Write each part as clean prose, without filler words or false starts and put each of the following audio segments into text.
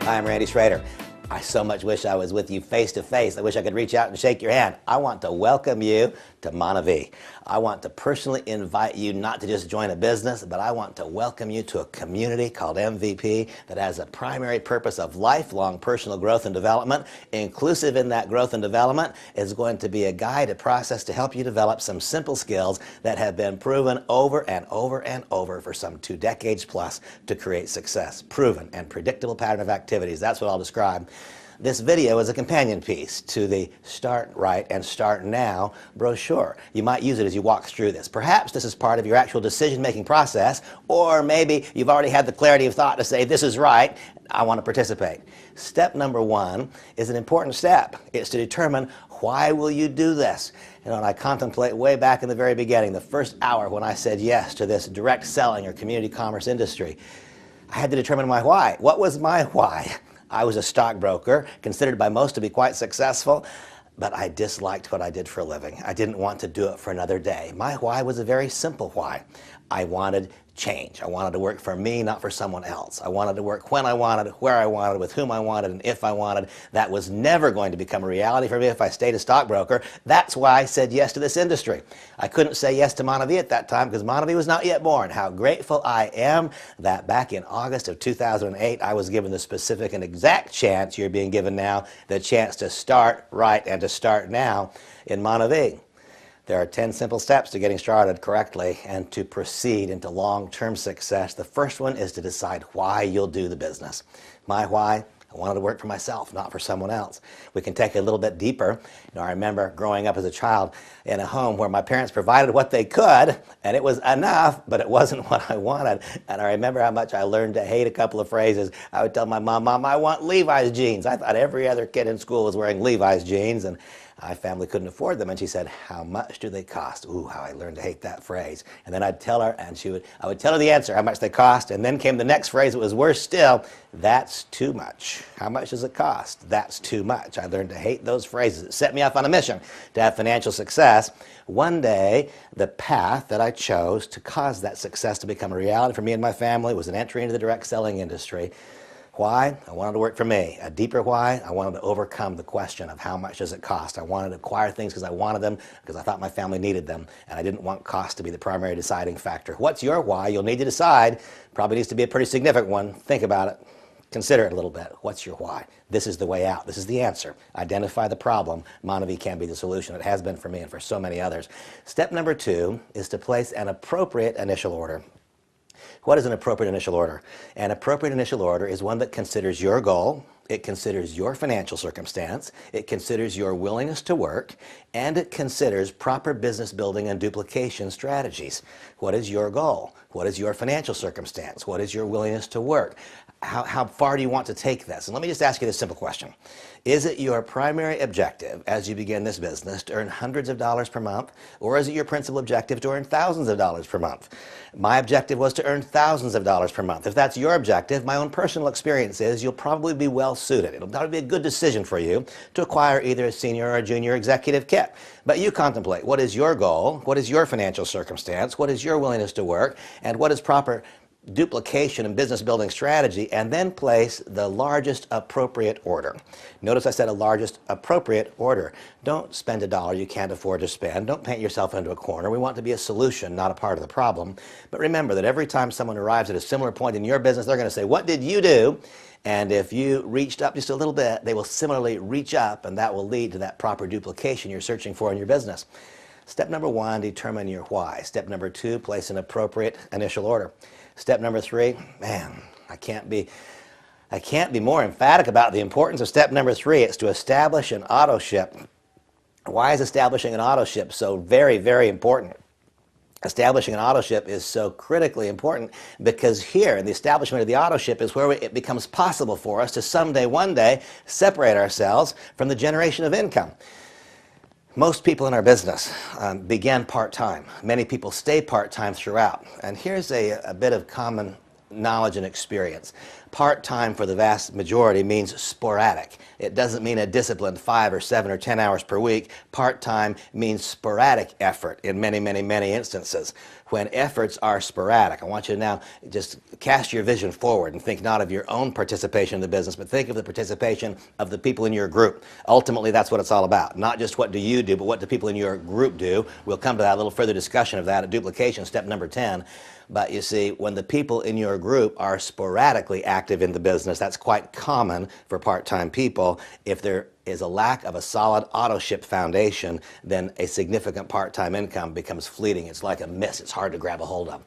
I'm Randy Shroeder. I so much wish I was with you face to face. I wish I could reach out and shake your hand. I want to welcome you to MonaVie. I want to personally invite you not to just join a business, but I want to welcome you to a community called MVP that has a primary purpose of lifelong personal growth and development. Inclusive in that growth and development is going to be a guide, a process to help you develop some simple skills that have been proven over and over and over for some 2 decades plus to create success. Proven and predictable pattern of activities. That's what I'll describe. This video is a companion piece to the Start Right and Start Now brochure. You might use it as you walk through this. Perhaps this is part of your actual decision-making process, or maybe you've already had the clarity of thought to say, this is right, I want to participate. Step number 1 is an important step. It's to determine why will you do this. You know, and I contemplate way back in the very beginning, the first hour when I said yes to this direct selling or community commerce industry, I had to determine my why. What was my why? I was a stockbroker, considered by most to be quite successful, but I disliked what I did for a living. I didn't want to do it for another day. My why was a very simple why. I wanted change. I wanted to work for me, not for someone else. I wanted to work when I wanted, where I wanted, with whom I wanted, and if I wanted. That was never going to become a reality for me if I stayed a stockbroker. That's why I said yes to this industry. I couldn't say yes to MonaVie at that time because MonaVie was not yet born. How grateful I am that back in August of 2008, I was given the specific and exact chance you're being given now, the chance to start right and to start now in MonaVie. There are 10 simple steps to getting started correctly and to proceed into long-term success. The first one is to decide why you'll do the business. My why? I wanted to work for myself, not for someone else. We can take it a little bit deeper. You know, I remember growing up as a child in a home where my parents provided what they could, and it was enough, but it wasn't what I wanted. And I remember how much I learned to hate a couple of phrases. I would tell my mom, Mom, I want Levi's jeans. I thought every other kid in school was wearing Levi's jeans, and my family couldn't afford them. And she said, how much do they cost? Ooh, how I learned to hate that phrase. And then I'd tell her, and I would tell her the answer, how much they cost. And then came the next phrase that was worse still, that's too much. How much does it cost? That's too much. I learned to hate those phrases. It set me off on a mission to have financial success. One day, the path that I chose to cause that success to become a reality for me and my family was an entry into the direct selling industry. Why? I wanted to work for me. A deeper why? I wanted to overcome the question of how much does it cost. I wanted to acquire things because I wanted them, because I thought my family needed them, and I didn't want cost to be the primary deciding factor. What's your why? You'll need to decide. Probably needs to be a pretty significant one. Think about it. Consider it a little bit. What's your why? This is the way out. This is the answer. Identify the problem. MonaVie can be the solution. It has been for me and for so many others. Step number 2 is to place an appropriate initial order. What is an appropriate initial order? An appropriate initial order is one that considers your goal, it considers your financial circumstance, it considers your willingness to work, and it considers proper business building and duplication strategies. What is your goal? What is your financial circumstance? What is your willingness to work? How far do you want to take this? And let me just ask you this simple question. Is it your primary objective as you begin this business to earn hundreds of dollars per month, or is it your principal objective to earn thousands of dollars per month? My objective was to earn thousands of dollars per month. If that's your objective, my own personal experience is you'll probably be well suited. It'll probably be a good decision for you to acquire either a senior or a junior executive kit. But you contemplate, what is your goal? What is your financial circumstance? What is your willingness to work? And what is proper duplication and business building strategy, and then place the largest appropriate order. Notice I said a largest appropriate order. Don't spend a dollar you can't afford to spend. Don't paint yourself into a corner. We want to be a solution, not a part of the problem. But remember that every time someone arrives at a similar point in your business, they're going to say, what did you do? And if you reached up just a little bit, they will similarly reach up, and that will lead to that proper duplication you're searching for in your business. Step number 1, determine your why. Step number 2, place an appropriate initial order. Step number 3, man, I can't be more emphatic about the importance of step number 3. It's to establish an auto ship. Why is establishing an auto ship so very, very important? Establishing an auto ship is so critically important because here in the establishment of the auto ship is where it becomes possible for us to someday, one day, separate ourselves from the generation of income. Most people in our business begin part-time. Many people stay part-time throughout. And here's a bit of common knowledge and experience. Part-time for the vast majority means sporadic. It doesn't mean a disciplined 5 or 7 or 10 hours per week. Part-time means sporadic effort in many, many, many instances. when efforts are sporadic. I want you to now just cast your vision forward and think not of your own participation in the business, but think of the participation of the people in your group. Ultimately, that's what it's all about. Not just what do you do, but what do people in your group do. We'll come to that, a little further discussion of that at duplication, step number 10. But you see, when the people in your group are sporadically active in the business, that's quite common for part-time people. If there is a lack of a solid auto-ship foundation, then a significant part-time income becomes fleeting. It's like a mist. It's hard to grab a hold of.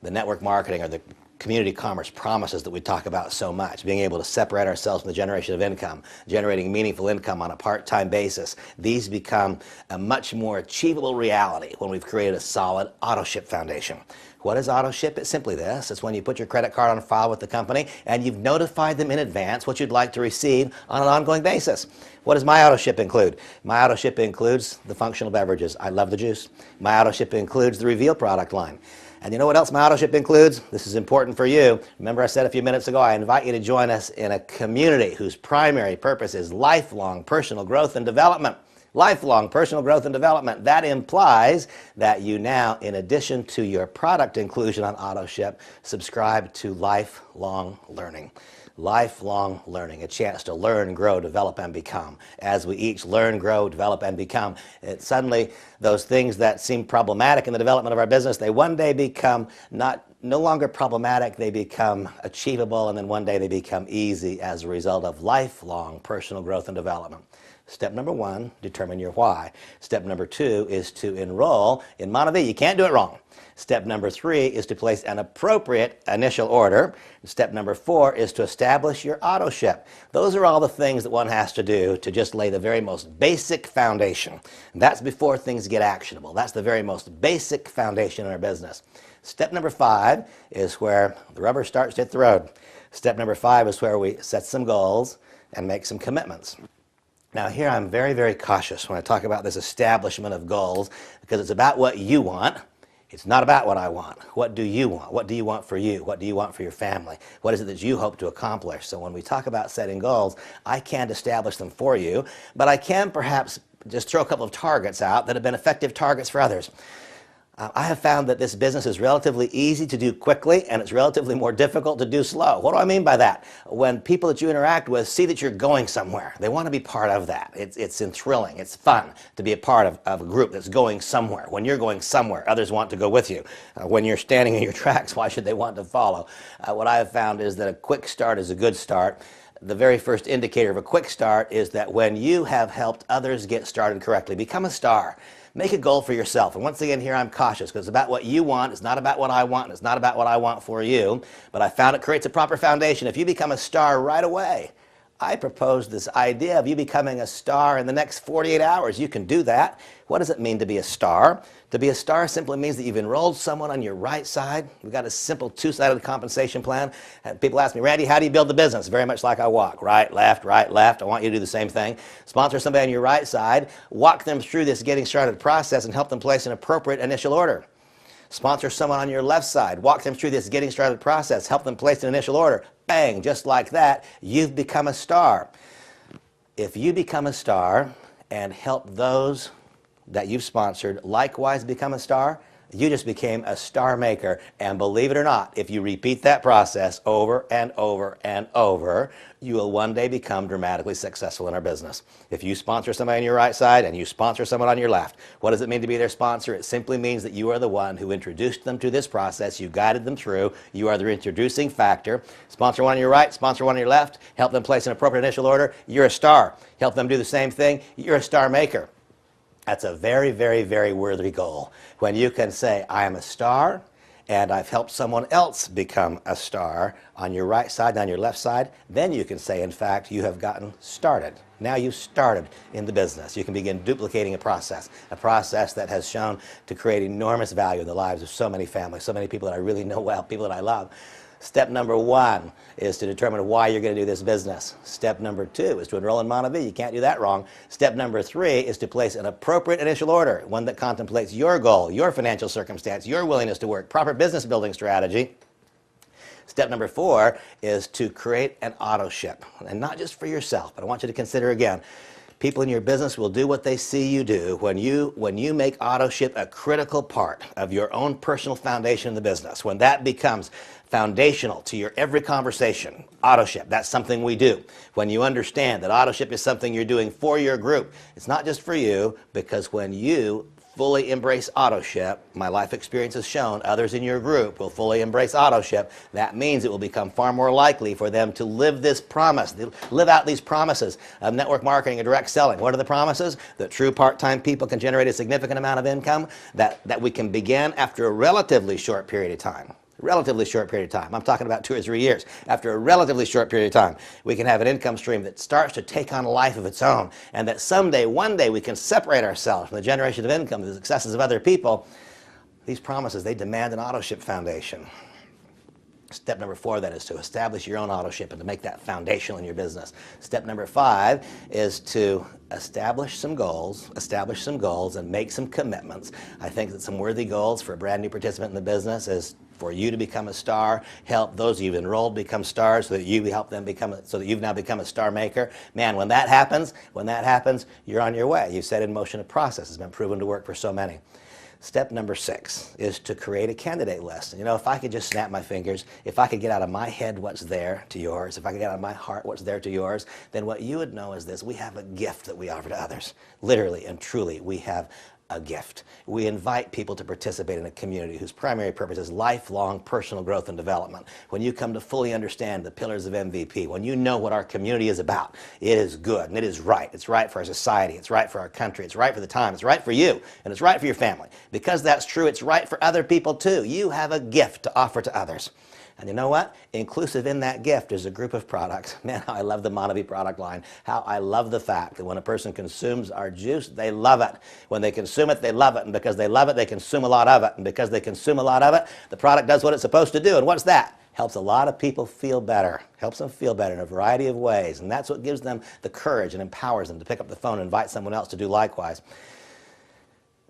The network marketing or the community commerce promises that we talk about so much, being able to separate ourselves from the generation of income, generating meaningful income on a part-time basis, these become a much more achievable reality when we've created a solid auto-ship foundation. What is auto-ship? It's simply this. It's when you put your credit card on file with the company and you've notified them in advance what you'd like to receive on an ongoing basis. What does my auto-ship include? My auto-ship includes the functional beverages. I love the juice. My auto-ship includes the Reveal product line. And you know what else my auto-ship includes? This is important for you. Remember I said a few minutes ago, I invite you to join us in a community whose primary purpose is lifelong personal growth and development. Lifelong personal growth and development. That implies that you now, in addition to your product inclusion on auto-ship, subscribe to lifelong learning. Lifelong learning, a chance to learn, grow, develop, and become. As we each learn, grow, develop, and become, suddenly those things that seem problematic in the development of our business, they one day become no longer problematic, they become achievable, and then one day they become easy as a result of lifelong personal growth and development. Step number 1, determine your why. Step number 2 is to enroll in MonaVie. You can't do it wrong. Step number 3 is to place an appropriate initial order. Step number 4 is to establish your auto ship. Those are all the things that one has to do to just lay the very most basic foundation. And that's before things get actionable. That's the very most basic foundation in our business. Step number 5 is where the rubber starts to hit the road. Step number 5 is where we set some goals and make some commitments. Now here I'm very, very cautious when I talk about this establishment of goals because it's about what you want. It's not about what I want. What do you want? What do you want for you? What do you want for your family? What is it that you hope to accomplish? So when we talk about setting goals, I can't establish them for you, but I can perhaps just throw a couple of targets out that have been effective targets for others. I have found that this business is relatively easy to do quickly and it's relatively more difficult to do slow. What do I mean by that? When people that you interact with see that you're going somewhere, they want to be part of that. It's thrilling, it's fun to be a part of a group that's going somewhere. When you're going somewhere, others want to go with you. When you're standing in your tracks, why should they want to follow? What I have found is that a quick start is a good start. The very first indicator of a quick start is that when you have helped others get started correctly, become a star. Make a goal for yourself. And once again, here I'm cautious because it's about what you want. It's not about what I want. And it's not about what I want for you. But I found it creates a proper foundation. If you become a star right away, I propose this idea of you becoming a star in the next 48 hours. You can do that. What does it mean to be a star? To be a star simply means that you've enrolled someone on your right side. We've got a simple two-sided compensation plan. And people ask me, Randy, how do you build the business? Very much like I walk. Right, left, right, left. I want you to do the same thing. Sponsor somebody on your right side. Walk them through this getting started process and help them place an appropriate initial order. Sponsor someone on your left side. Walk them through this getting started process. Help them place an initial order. Bang, just like that, you've become a star. If you become a star and help those that you've sponsored likewise become a star, you just became a star maker. And believe it or not, if you repeat that process over and over and over, you will one day become dramatically successful in our business. If you sponsor somebody on your right side and you sponsor someone on your left, what does it mean to be their sponsor? It simply means that you are the one who introduced them to this process. You guided them through. You are the introducing factor. Sponsor one on your right, sponsor one on your left, help them place an appropriate initial order. You're a star. Help them do the same thing. You're a star maker. That's a very, very, very worthy goal. When you can say, I am a star, and I've helped someone else become a star on your right side and on your left side, then you can say, in fact, you have gotten started. Now you've started in the business. You can begin duplicating a process that has shown to create enormous value in the lives of so many families, so many people that I really know well, people that I love. Step number 1 is to determine why you're going to do this business. Step number 2 is to enroll in MonaVie. You can't do that wrong. Step number 3 is to place an appropriate initial order, one that contemplates your goal, your financial circumstance, your willingness to work, proper business building strategy. Step number 4 is to create an auto ship, and not just for yourself, but I want you to consider again, People in your business will do what they see you do when you make auto ship a critical part of your own personal foundation in the business. When that becomes foundational to your every conversation, auto ship, that's something we do. When you understand that auto ship is something you're doing for your group, it's not just for you, because when you fully embrace auto ship, my life experience has shown others in your group will fully embrace auto ship. That means it will become far more likely for them to live this promise, live out these promises of network marketing and direct selling. What are the promises? That true part-time people can generate a significant amount of income, that we can begin after a relatively short period of time. Relatively short period of time. I'm talking about 2 or 3 years. After a relatively short period of time, we can have an income stream that starts to take on a life of its own, and that someday, one day, we can separate ourselves from the generation of income, the successes of other people. These promises, they demand an auto ship foundation. Step number 4, then, is to establish your own auto ship and to make that foundational in your business. Step number 5 is to establish some goals and make some commitments. I think that some worthy goals for a brand new participant in the business is for you to become a star, help those you've enrolled become stars, so that you help them become, so that you've now become a star maker. Man, when that happens, you're on your way. You've set in motion a process that's been proven to work for so many. Step number 6 is to create a candidate list. You know, if I could just snap my fingers, if I could get out of my head what's there to yours, if I could get out of my heart what's there to yours, then what you would know is this: we have a gift that we offer to others. Literally and truly, we have a gift. We invite people to participate in a community whose primary purpose is lifelong personal growth and development. When you come to fully understand the pillars of MVP, when you know what our community is about, it is good and it is right. It's right for our society, it's right for our country, it's right for the time, it's right for you, and it's right for your family. Because that's true, it's right for other people too. You have a gift to offer to others. And you know what? Inclusive in that gift is a group of products. Man, how I love the MonaVie product line. How I love the fact that when a person consumes our juice, they love it. When they consume it, they love it. And because they love it, they consume a lot of it. And because they consume a lot of it, the product does what it's supposed to do. And what's that? Helps a lot of people feel better. Helps them feel better in a variety of ways. And that's what gives them the courage and empowers them to pick up the phone and invite someone else to do likewise.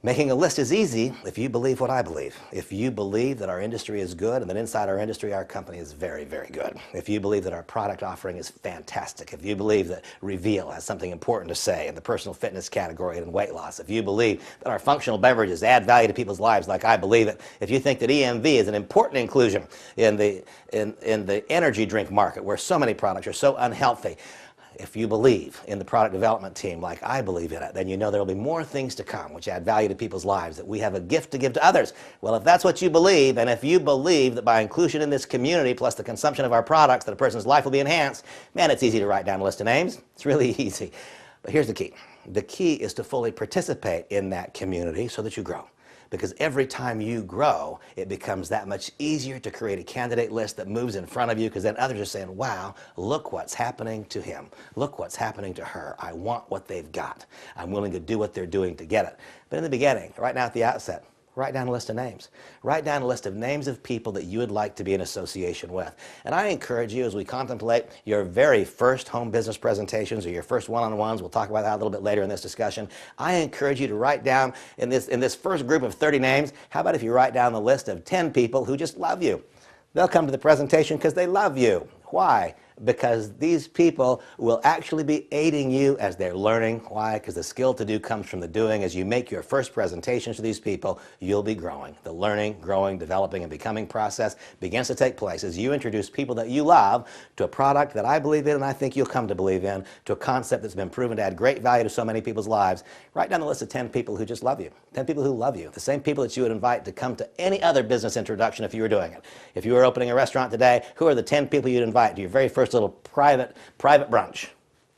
Making a list is easy if you believe what I believe. If you believe that our industry is good and that inside our industry our company is very, very good. If you believe that our product offering is fantastic. If you believe that Reveal has something important to say in the personal fitness category and weight loss. If you believe that our functional beverages add value to people's lives like I believe it. If you think that EMV is an important inclusion in the energy drink market where so many products are so unhealthy. If you believe in the product development team like I believe in it, then you know there will be more things to come which add value to people's lives, that we have a gift to give to others. Well, if that's what you believe, and if you believe that by inclusion in this community plus the consumption of our products that a person's life will be enhanced, man, it's easy to write down a list of names. It's really easy. But here's the key. The key is to fully participate in that community so that you grow. Because every time you grow, it becomes that much easier to create a candidate list that moves in front of you, because then others are saying, wow, look what's happening to him. Look what's happening to her. I want what they've got. I'm willing to do what they're doing to get it. But in the beginning, right now at the outset, write down a list of names. Write down a list of names of people that you would like to be in association with. And I encourage you, as we contemplate your very first home business presentations or your first one-on-ones, we'll talk about that a little bit later in this discussion, I encourage you to write down in this first group of 30 names, how about if you write down the list of 10 people who just love you? They'll come to the presentation because they love you. Why? Because these people will actually be aiding you as they're learning. Why? Because the skill to do comes from the doing. As you make your first presentations to these people, you'll be growing. The learning, growing, developing, and becoming process begins to take place as you introduce people that you love to a product that I believe in and I think you'll come to believe in, to a concept that's been proven to add great value to so many people's lives. Write down the list of 10 people who just love you. 10 people who love you. The same people that you would invite to come to any other business introduction if you were doing it. If you were opening a restaurant today, who are the 10 people you'd invite to your very first little private brunch?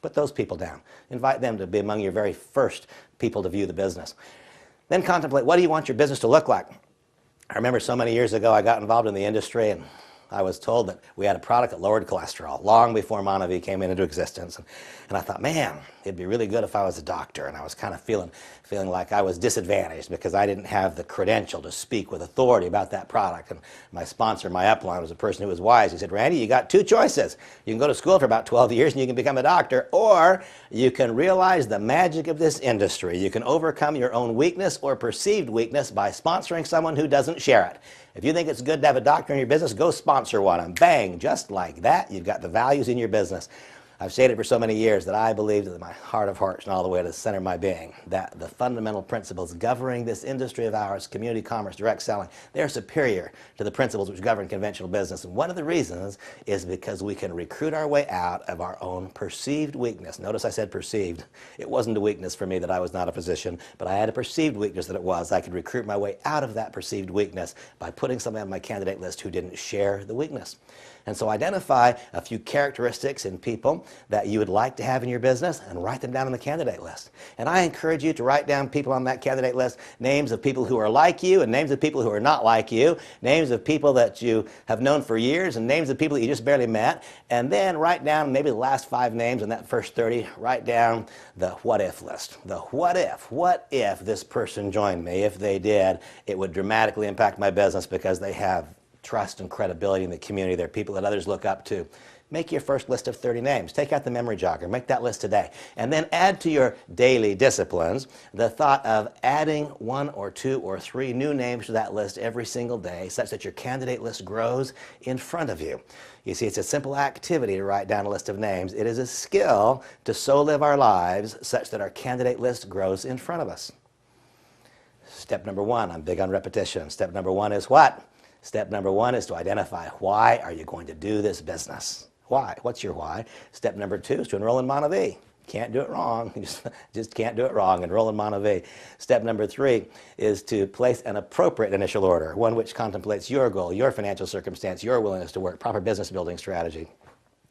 Put those people down. Invite them to be among your very first people to view the business. Then contemplate, what do you want your business to look like? I remember so many years ago I got involved in the industry and I was told that we had a product that lowered cholesterol long before MonaVie came into existence. And I thought, man, it'd be really good if I was a doctor. And I was kind of feeling like I was disadvantaged because I didn't have the credential to speak with authority about that product. And my sponsor, my upline, was a person who was wise. He said, Randy, you got 2 choices. You can go to school for about 12 years and you can become a doctor, or you can realize the magic of this industry. You can overcome your own weakness or perceived weakness by sponsoring someone who doesn't share it. If you think it's good to have a doctor in your business, go sponsor one. And bang, just like that, you've got the values in your business. I've stated for so many years that I believe in my heart of hearts and all the way to the center of my being that the fundamental principles governing this industry of ours, community commerce, direct selling, they're superior to the principles which govern conventional business. And one of the reasons is because we can recruit our way out of our own perceived weakness. Notice I said perceived. It wasn't a weakness for me that I was not a physician, but I had a perceived weakness that it was. I could recruit my way out of that perceived weakness by putting somebody on my candidate list who didn't share the weakness. And so identify a few characteristics in people that you would like to have in your business and write them down on the candidate list. And I encourage you to write down people on that candidate list, names of people who are like you and names of people who are not like you, names of people that you have known for years and names of people that you just barely met, and then write down maybe the last 5 names in that first 30, write down the what if list. The what if this person joined me? If they did, it would dramatically impact my business because they have trust and credibility in the community. They're people that others look up to. Make your first list of 30 names. Take out the memory jogger. Make that list today. And then add to your daily disciplines the thought of adding 1 or 2 or 3 new names to that list every single day such that your candidate list grows in front of you. You see, it's a simple activity to write down a list of names. It is a skill to so live our lives such that our candidate list grows in front of us. Step number 1, I'm big on repetition. Step number 1 is what? Step number 1 is to identify why are you going to do this business? Why? What's your why? Step number 2 is to enroll in MonaVie. Can't do it wrong. You just can't do it wrong. Enroll in MonaVie. Step number 3 is to place an appropriate initial order, one which contemplates your goal, your financial circumstance, your willingness to work, proper business building strategy.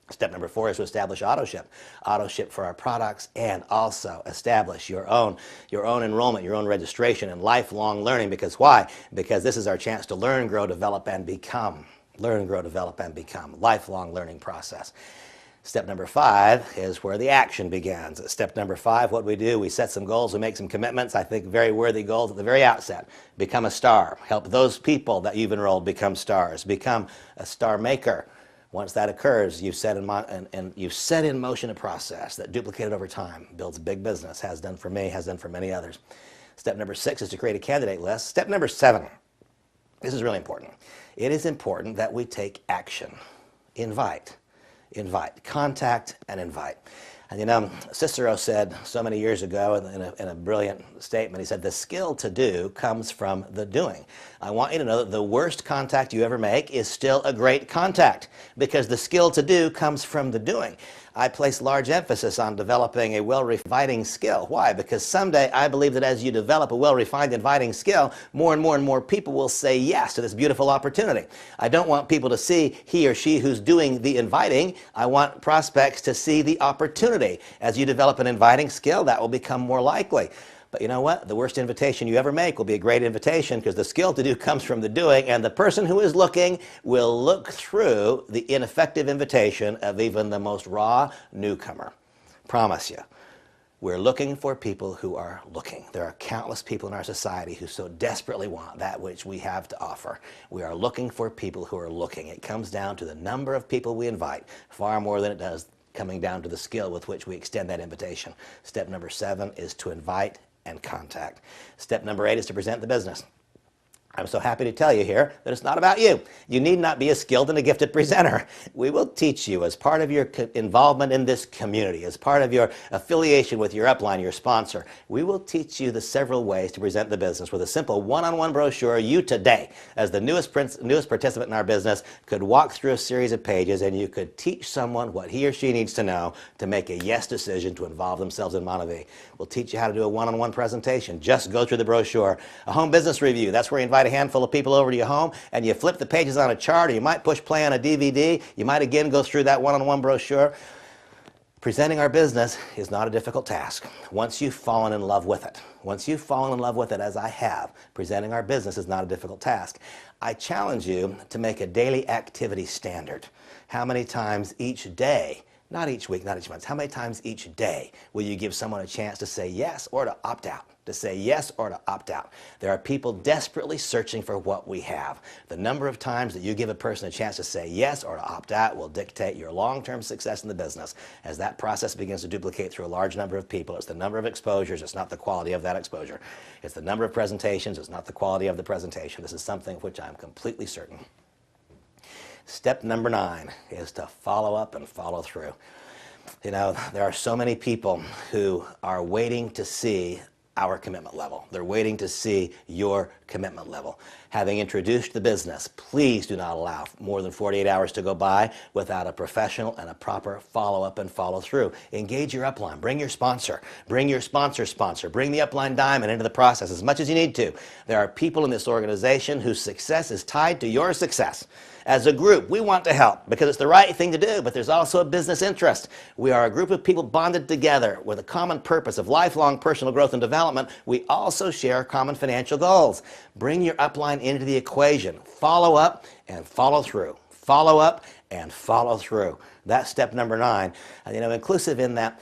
Step number 4 is to establish auto-ship for our products, and also establish your own enrollment, your own registration, and lifelong learning. Because why? Because this is our chance to learn, grow, develop, and become. Learn, grow, develop, and become. Lifelong learning process. Step number 5 is where the action begins. Step number 5, what we do, we set some goals, we make some commitments, I think very worthy goals at the very outset. Become a star. Help those people that you've enrolled become stars. Become a star maker. Once that occurs, you've set in motion a process that, duplicated over time, builds a big business, has done for me, has done for many others. Step number 6 is to create a candidate list. Step number 7, this is really important. It is important that we take action. Invite, contact and invite. And you know, Cicero said so many years ago in a brilliant statement, he said, the skill to do comes from the doing. I want you to know that the worst contact you ever make is still a great contact, because the skill to do comes from the doing. I place large emphasis on developing a well-refining skill. Why? Because someday I believe that as you develop a well-refined, inviting skill, more and more people will say yes to this beautiful opportunity. I don't want people to see he or she who's doing the inviting. I want prospects to see the opportunity. As you develop an inviting skill, that will become more likely. But you know what? The worst invitation you ever make will be a great invitation, because the skill to do comes from the doing, and the person who is looking will look through the ineffective invitation of even the most raw newcomer. Promise you. We're looking for people who are looking. There are countless people in our society who so desperately want that which we have to offer. We are looking for people who are looking. It comes down to the number of people we invite, far more than it does coming down to the skill with which we extend that invitation. Step number 7 is to invite and contact. Step number 8 is to present the business. I'm so happy to tell you here that it's not about you. You need not be a skilled and a gifted presenter. We will teach you, as part of your involvement in this community, as part of your affiliation with your upline, your sponsor, we will teach you the several ways to present the business with a simple one-on-one brochure. You today, as the newest participant in our business, could walk through a series of pages and you could teach someone what he or she needs to know to make a yes decision to involve themselves in MonaVie. We'll teach you how to do a one-on-one presentation. Just go through the brochure. A home business review, that's where you invite a handful of people over to your home and you flip the pages on a chart, or you might push play on a DVD. You might again go through that one-on-one brochure. Presenting our business is not a difficult task once you've fallen in love with it. Once you've fallen in love with it, as I have, presenting our business is not a difficult task. I challenge you to make a daily activity standard. How many times each day, not each week, not each month, how many times each day will you give someone a chance to say yes or to opt out? To say yes or to opt out. There are people desperately searching for what we have. The number of times that you give a person a chance to say yes or to opt out will dictate your long-term success in the business. As that process begins to duplicate through a large number of people, it's the number of exposures, it's not the quality of that exposure. It's the number of presentations, it's not the quality of the presentation. This is something which I'm completely certain. Step number 9 is to follow up and follow through. You know, there are so many people who are waiting to see our commitment level. They're waiting to see your commitment level. Having introduced the business, please do not allow more than 48 hours to go by without a professional and a proper follow-up and follow-through. Engage your upline. Bring your sponsor. Bring your sponsor. Bring the upline diamond into the process as much as you need to. There are people in this organization whose success is tied to your success. As a group, we want to help because it's the right thing to do, but there's also a business interest. We are a group of people bonded together with a common purpose of lifelong personal growth and development. We also share common financial goals. Bring your upline into the equation. Follow up and follow through. Follow up and follow through. That's step number 9. And, you know, inclusive in that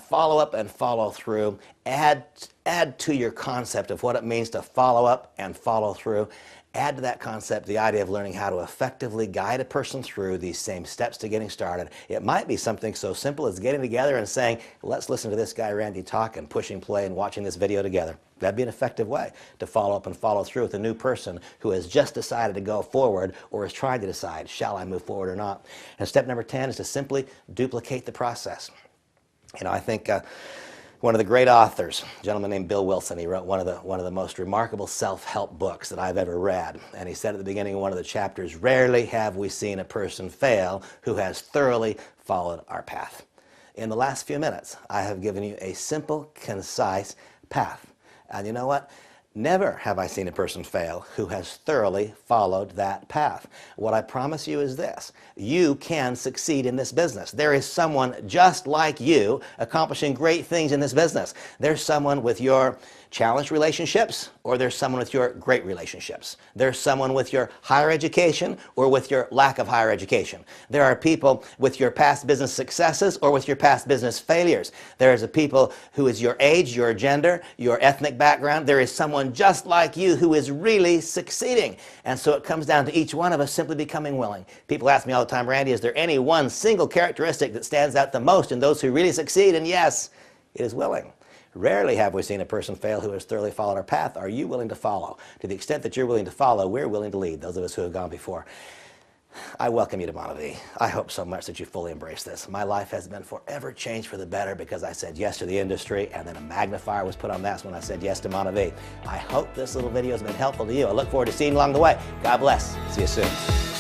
follow up and follow through, add to your concept of what it means to follow up and follow through. Add to that concept the idea of learning how to effectively guide a person through these same steps to getting started. It might be something so simple as getting together and saying, let's listen to this guy Randy talk and pushing play and watching this video together. That'd be an effective way to follow up and follow through with a new person who has just decided to go forward or is trying to decide, shall I move forward or not? And step number 10 is to simply duplicate the process. You know, I think one of the great authors, a gentleman named Bill Wilson, he wrote one of the most remarkable self-help books that I've ever read. And he said at the beginning of one of the chapters, rarely have we seen a person fail who has thoroughly followed our path. In the last few minutes, I have given you a simple, concise path. And you know what? Never have I seen a person fail who has thoroughly followed that path. What I promise you is this: you can succeed in this business. There is someone just like you accomplishing great things in this business. There's someone with your challenged relationships, or there's someone with your great relationships. There's someone with your higher education or with your lack of higher education. There are people with your past business successes or with your past business failures. There is a people who is your age, your gender, your ethnic background. There is someone just like you who is really succeeding. And so it comes down to each one of us simply becoming willing. People ask me all the time, Randy, is there any one single characteristic that stands out the most in those who really succeed? And yes, it is willing. Rarely have we seen a person fail who has thoroughly followed our path. Are you willing to follow? To the extent that you're willing to follow, we're willing to lead, those of us who have gone before. I welcome you to MonaVie. I hope so much that you fully embrace this. My life has been forever changed for the better because I said yes to the industry, and then a magnifier was put on that when I said yes to MonaVie. I hope this little video has been helpful to you. I look forward to seeing you along the way. God bless. See you soon.